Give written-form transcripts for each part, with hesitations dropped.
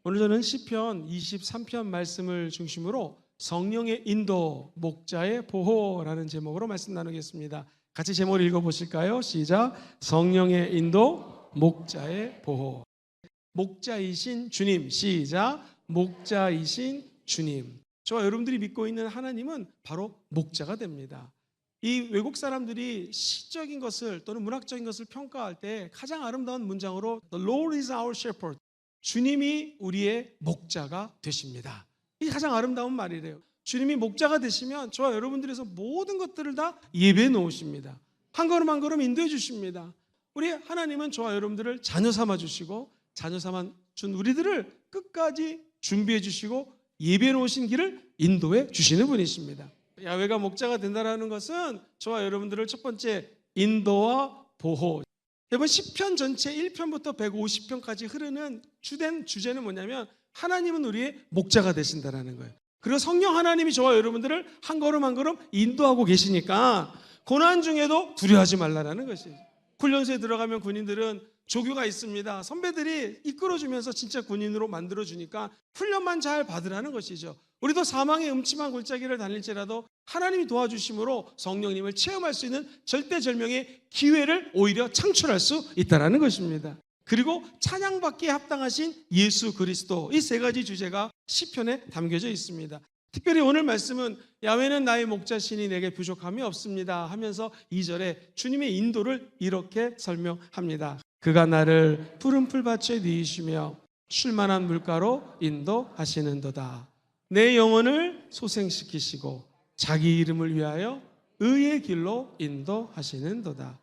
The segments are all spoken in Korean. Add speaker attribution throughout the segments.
Speaker 1: 오늘 저는 시편 23편 말씀을 중심으로 성령의 인도, 목자의 보호라는 제목으로 말씀 나누겠습니다. 같이 제목을 읽어보실까요? 시작. 성령의 인도, 목자의 보호. 목자이신 주님. 시작. 목자이신 주님. 저와 여러분들이 믿고 있는 하나님은 바로 목자가 됩니다. 이 외국 사람들이 시적인 것을 또는 문학적인 것을 평가할 때 가장 아름다운 문장으로 The Lord is our shepherd. 주님이 우리의 목자가 되십니다. 이게 가장 아름다운 말이래요. 주님이 목자가 되시면 저와 여러분들에서 모든 것들을 다 예배해 놓으십니다. 한 걸음 한 걸음 인도해 주십니다. 우리 하나님은 저와 여러분들을 자녀 삼아 주시고 자녀 삼아 준 우리들을 끝까지 준비해 주시고 예배해 놓으신 길을 인도해 주시는 분이십니다. 야훼가 목자가 된다는 것은 저와 여러분들을 첫 번째 인도와 보호. 이번 시편 전체 1편부터 150편까지 흐르는 주된 주제는 뭐냐면 하나님은 우리의 목자가 되신다는 거예요. 그리고 성령 하나님이 저와 여러분들을 한 걸음 한 걸음 인도하고 계시니까 고난 중에도 두려워하지 말라는 것이죠. 훈련소에 들어가면 군인들은 조교가 있습니다. 선배들이 이끌어주면서 진짜 군인으로 만들어주니까 훈련만 잘 받으라는 것이죠. 우리도 사망의 음침한 골짜기를 달릴지라도 하나님이 도와주심으로 성령님을 체험할 수 있는 절대절명의 기회를 오히려 창출할 수 있다는 것입니다. 그리고 찬양받기에 합당하신 예수 그리스도, 이 세 가지 주제가 시편에 담겨져 있습니다. 특별히 오늘 말씀은 야훼는 나의 목자시니 내게 부족함이 없습니다 하면서 2절에 주님의 인도를 이렇게 설명합니다. 그가 나를 푸른 풀밭에 누이시며 쉴만한 물가로 인도하시는도다. 내 영혼을 소생시키시고 자기 이름을 위하여 의의 길로 인도하시는도다.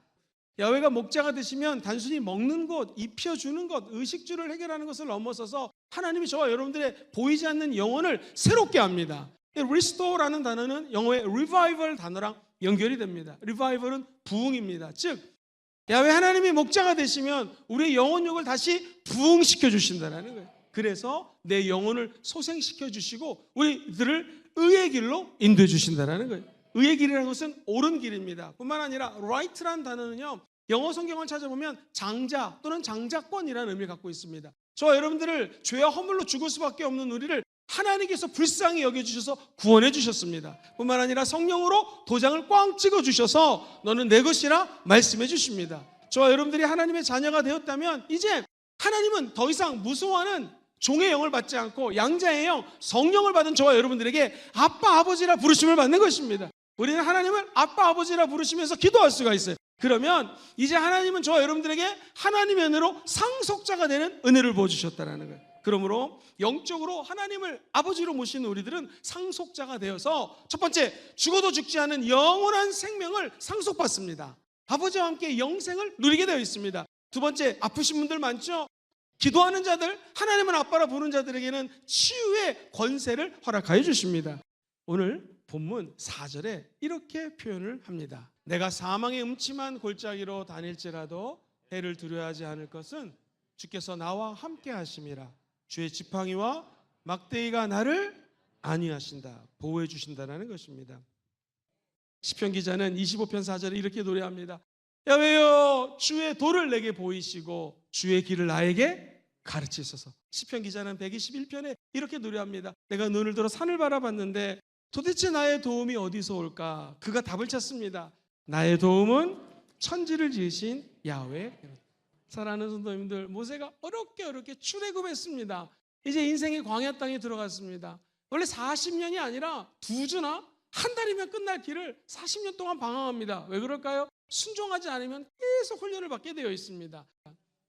Speaker 1: 야훼가 목자가 되시면 단순히 먹는 것, 입혀주는 것, 의식주를 해결하는 것을 넘어서서 하나님이 저와 여러분들의 보이지 않는 영혼을 새롭게 합니다. restore라는 단어는 영어의 revival 단어랑 연결이 됩니다. revival은 부흥입니다. 즉 야훼 하나님이 목자가 되시면 우리의 영혼력을 다시 부흥시켜 주신다는 거예요. 그래서 내 영혼을 소생시켜 주시고 우리들을 의의 길로 인도해 주신다는 거예요. 의의 길이라는 것은 옳은 길입니다. 뿐만 아니라 right라는 단어는요, 영어 성경을 찾아보면 장자 또는 장자권이라는 의미를 갖고 있습니다. 저와 여러분들을 죄와 허물로 죽을 수밖에 없는 우리를 하나님께서 불쌍히 여겨주셔서 구원해 주셨습니다. 뿐만 아니라 성령으로 도장을 꽝 찍어 주셔서 너는 내 것이라 말씀해 주십니다. 저와 여러분들이 하나님의 자녀가 되었다면 이제 하나님은 더 이상 무서워하는 종의 영을 받지 않고 양자의 영, 성령을 받은 저와 여러분들에게 아빠 아버지라 부르심을 받는 것입니다. 우리는 하나님을 아빠 아버지라 부르시면서 기도할 수가 있어요. 그러면 이제 하나님은 저와 여러분들에게 하나님의 은혜로 상속자가 되는 은혜를 부어주셨다는 거예요. 그러므로 영적으로 하나님을 아버지로 모시는 우리들은 상속자가 되어서 첫 번째, 죽어도 죽지 않은 영원한 생명을 상속받습니다. 아버지와 함께 영생을 누리게 되어 있습니다. 두 번째, 아프신 분들 많죠? 기도하는 자들, 하나님을 아빠라 부르는 자들에게는 치유의 권세를 허락하여 주십니다. 오늘 본문 4절에 이렇게 표현을 합니다. 내가 사망의 음침한 골짜기로 다닐지라도 해를 두려워하지 않을 것은 주께서 나와 함께 하심이라. 주의 지팡이와 막대기가 나를 안위하신다, 보호해 주신다는 것입니다. 시편 기자는 25편 4절에 이렇게 노래합니다. 야훼여 주의 도를 내게 보이시고 주의 길을 나에게 가르치소서. 시편 기자는 121편에 이렇게 노래합니다. 내가 눈을 들어 산을 바라봤는데 도대체 나의 도움이 어디서 올까? 그가 답을 찾습니다. 나의 도움은 천지를 지으신 야훼. 사랑하는 성도님들, 모세가 어렵게 출애굽했습니다. 이제 인생의 광야 땅에 들어갔습니다. 원래 40년이 아니라 2주나 한 달이면 끝날 길을 40년 동안 방황합니다. 왜 그럴까요? 순종하지 않으면 계속 훈련을 받게 되어 있습니다.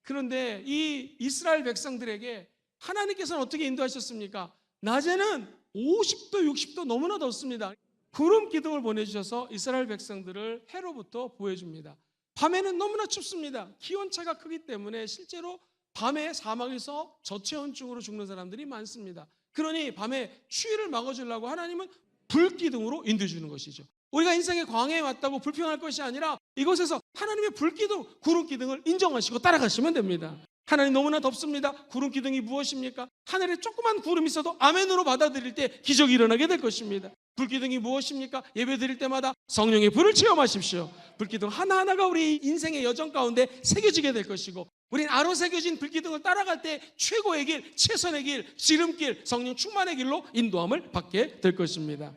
Speaker 1: 그런데 이 이스라엘 백성들에게 하나님께서는 어떻게 인도하셨습니까? 낮에는 50도 60도 너무나 덥습니다. 구름 기둥을 보내주셔서 이스라엘 백성들을 해로부터 보호해줍니다. 밤에는 너무나 춥습니다. 기온차가 크기 때문에 실제로 밤에 사막에서 저체온증으로 죽는 사람들이 많습니다. 그러니 밤에 추위를 막아주려고 하나님은 불기둥으로 인도해 주는 것이죠. 우리가 인생의 광야에 왔다고 불평할 것이 아니라 이곳에서 하나님의 불기둥, 구름기둥을 인정하시고 따라가시면 됩니다. 하나님 너무나 덥습니다. 구름기둥이 무엇입니까? 하늘에 조그만 구름이 있어도 아멘으로 받아들일 때 기적이 일어나게 될 것입니다. 불기둥이 무엇입니까? 예배 드릴 때마다 성령의 불을 체험하십시오. 불기둥 하나하나가 우리 인생의 여정 가운데 새겨지게 될 것이고, 우린 아로 새겨진 불기둥을 따라갈 때 최고의 길, 최선의 길, 지름길, 성령 충만의 길로 인도함을 받게 될 것입니다.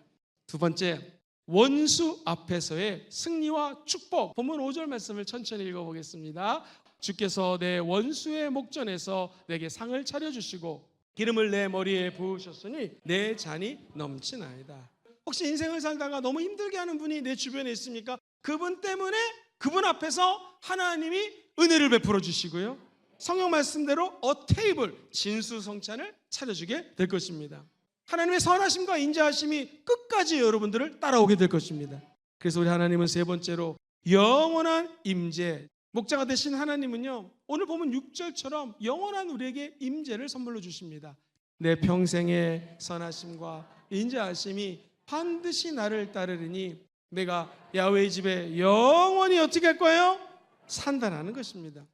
Speaker 1: 두 번째, 원수 앞에서의 승리와 축복. 본문 5절 말씀을 천천히 읽어보겠습니다. 주께서 내 원수의 목전에서 내게 상을 차려주시고 기름을 내 머리에 부으셨으니 내 잔이 넘치나이다. 혹시 인생을 살다가 너무 힘들게 하는 분이 내 주변에 있습니까? 그분 때문에, 그분 앞에서 하나님이 은혜를 베풀어 주시고요, 성경 말씀대로 table, 진수성찬을 차려주게 될 것입니다. 하나님의 선하심과 인자하심이 끝까지 여러분들을 따라오게 될 것입니다. 그래서 우리 하나님은 세 번째로 영원한 임재, 목자가 되신 하나님은요, 오늘 보면 6절처럼 영원한 우리에게 임재를 선물로 주십니다. 내 평생의 선하심과 인자하심이 반드시 나를 따르리니 내가 야훼의 집에 영원히 어떻게 할 거예요? 산다라는 것입니다.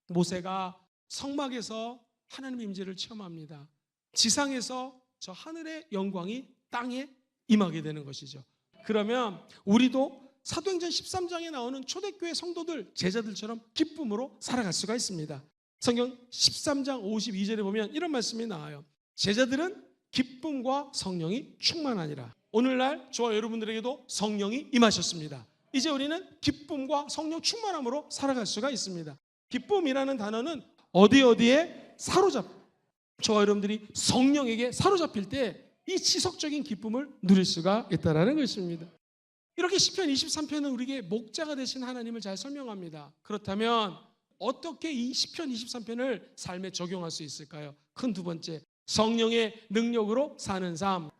Speaker 1: 모세가 성막에서 하나님의 임재를 체험합니다. 지상에서 저 하늘의 영광이 땅에 임하게 되는 것이죠. 그러면 우리도 사도행전 13장에 나오는 초대교회 성도들, 제자들처럼 기쁨으로 살아갈 수가 있습니다. 성경 13장 52절에 보면 이런 말씀이 나와요. 제자들은 기쁨과 성령이 충만하니라. 오늘날 저와 여러분들에게도 성령이 임하셨습니다. 이제 우리는 기쁨과 성령 충만함으로 살아갈 수가 있습니다. 기쁨이라는 단어는 어디에 저와 여러분들이 성령에게 사로잡힐 때 이 지속적인 기쁨을 누릴 수가 있다는 것입니다. 이렇게 시편 23편은 우리에게 목자가 되신 하나님을 잘 설명합니다. 그렇다면 어떻게 이 시편 23편을 삶에 적용할 수 있을까요? 큰 두 번째, 성령의 능력으로 사는 삶.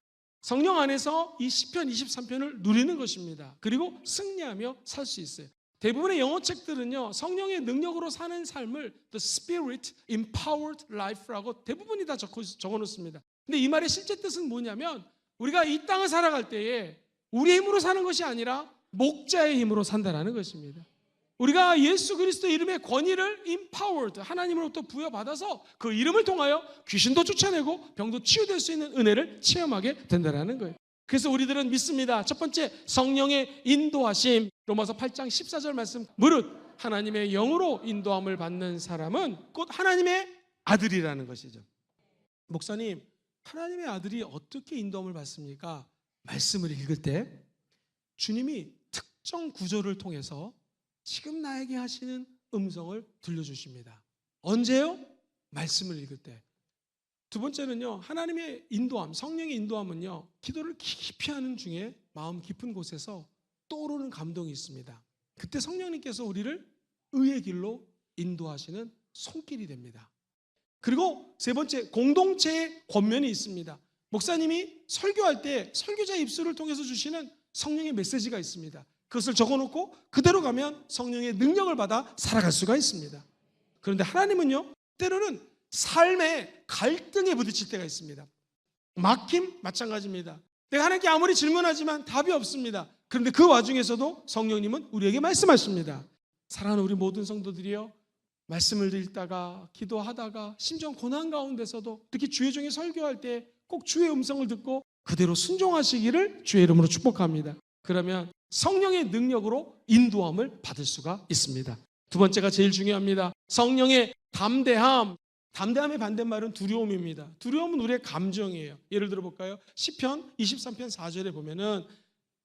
Speaker 1: 성령 안에서 이 시편 23편을 누리는 것입니다. 그리고 승리하며 살 수 있어요. 대부분의 영어 책들은요, 성령의 능력으로 사는 삶을 The Spirit Empowered Life라고 대부분이 다 적어놓습니다. 근데 이 말의 실제 뜻은 뭐냐면, 우리가 이 땅을 살아갈 때에 우리의 힘으로 사는 것이 아니라 목자의 힘으로 산다는 것입니다. 우리가 예수 그리스도의 이름의 권위를 empowered, 하나님으로부터 부여받아서 그 이름을 통하여 귀신도 쫓아내고 병도 치유될 수 있는 은혜를 체험하게 된다는 거예요. 그래서 우리들은 믿습니다. 첫 번째, 성령의 인도하심. 로마서 8장 14절 말씀, 무릇 하나님의 영으로 인도함을 받는 사람은 곧 하나님의 아들이라는 것이죠. 목사님, 하나님의 아들이 어떻게 인도함을 받습니까? 말씀을 읽을 때 주님이 특정 구절을 통해서 지금 나에게 하시는 음성을 들려주십니다. 언제요? 말씀을 읽을 때. 두 번째는요, 하나님의 인도함, 성령의 인도함은요, 기도를 깊이 하는 중에 마음 깊은 곳에서 떠오르는 감동이 있습니다. 그때 성령님께서 우리를 의의 길로 인도하시는 손길이 됩니다. 그리고 세 번째, 공동체의 권면이 있습니다. 목사님이 설교할 때 설교자의 입술을 통해서 주시는 성령의 메시지가 있습니다. 그것을 적어놓고 그대로 가면 성령의 능력을 받아 살아갈 수가 있습니다. 그런데 하나님은요, 때로는 삶의 갈등에 부딪힐 때가 있습니다. 막힘 마찬가지입니다. 내가 하나님께 아무리 질문하지만 답이 없습니다. 그런데 그 와중에서도 성령님은 우리에게 말씀하십니다. 사랑하는 우리 모든 성도들이요, 말씀을 읽다가 기도하다가 심지어 고난 가운데서도 특히 주의 종이 설교할 때 꼭 주의 음성을 듣고 그대로 순종하시기를 주의 이름으로 축복합니다. 그러면 성령의 능력으로 인도함을 받을 수가 있습니다. 두 번째가 제일 중요합니다. 성령의 담대함. 담대함의 반대말은 두려움입니다. 두려움은 우리의 감정이에요. 예를 들어 볼까요? 시편 23편 4절에 보면은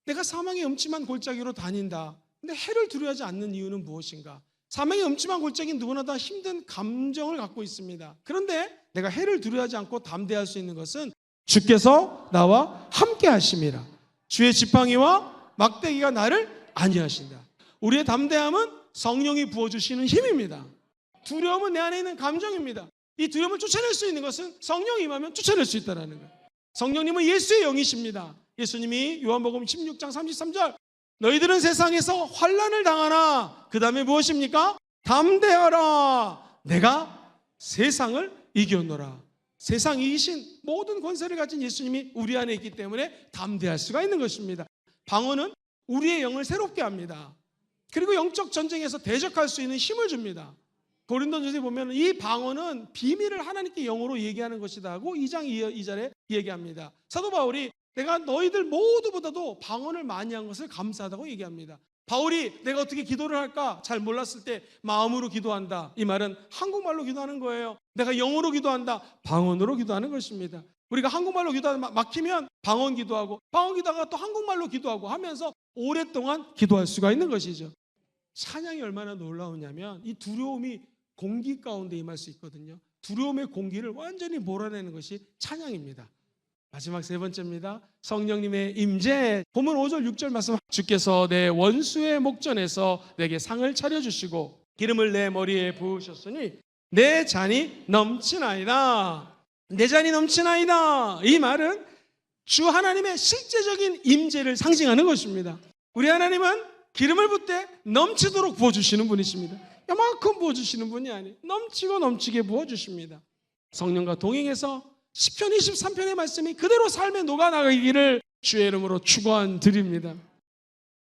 Speaker 1: 내가 사망의 음침한 골짜기로 다닌다. 근데 해를 두려워하지 않는 이유는 무엇인가? 사망의 음침한 골짜기는 누구나 다 힘든 감정을 갖고 있습니다. 그런데 내가 해를 두려워하지 않고 담대할 수 있는 것은 주께서 나와 함께 하심이라. 주의 지팡이와 막대기가 나를 안위하신다. 우리의 담대함은 성령이 부어주시는 힘입니다. 두려움은 내 안에 있는 감정입니다. 이 두려움을 쫓아낼 수 있는 것은 성령이 임하면 쫓아낼 수 있다는 거예요. 성령님은 예수의 영이십니다. 예수님이 요한복음 16장 33절, 너희들은 세상에서 환난을 당하나 그 다음에 무엇입니까? 담대하라, 내가 세상을 이겼노라. 세상 이기신 모든 권세를 가진 예수님이 우리 안에 있기 때문에 담대할 수가 있는 것입니다. 방언은 우리의 영을 새롭게 합니다. 그리고 영적 전쟁에서 대적할 수 있는 힘을 줍니다. 고린도전서에 보면 이 방언은 비밀을 하나님께 영어로 얘기하는 것이다 하고 2장 2절에 얘기합니다. 사도 바울이 내가 너희들 모두보다도 방언을 많이 한 것을 감사하다고 얘기합니다. 바울이 내가 어떻게 기도를 할까 잘 몰랐을 때 마음으로 기도한다. 이 말은 한국말로 기도하는 거예요. 내가 영어로 기도한다. 방언으로 기도하는 것입니다. 우리가 한국말로 기도하다 막히면 방언 기도하고 방언 기도하다가 또 한국말로 기도하고 하면서 오랫동안 기도할 수가 있는 것이죠. 찬양이 얼마나 놀라우냐면 이 두려움이 공기 가운데 임할 수 있거든요. 두려움의 공기를 완전히 몰아내는 것이 찬양입니다. 마지막 세 번째입니다. 성령님의 임재. 본문 5절 6절 말씀, 주께서 내 원수의 목전에서 내게 상을 차려주시고 기름을 내 머리에 부으셨으니 내 잔이 넘치나이다. 내 잔이 넘치나이다. 이 말은 주 하나님의 실제적인 임재를 상징하는 것입니다. 우리 하나님은 기름을 붓되 넘치도록 부어주시는 분이십니다. 이만큼 부어주시는 분이 아니에요. 넘치고 넘치게 부어주십니다. 성령과 동행해서 시편 23편의 말씀이 그대로 삶에 녹아나가기를 주의 이름으로 축원드립니다.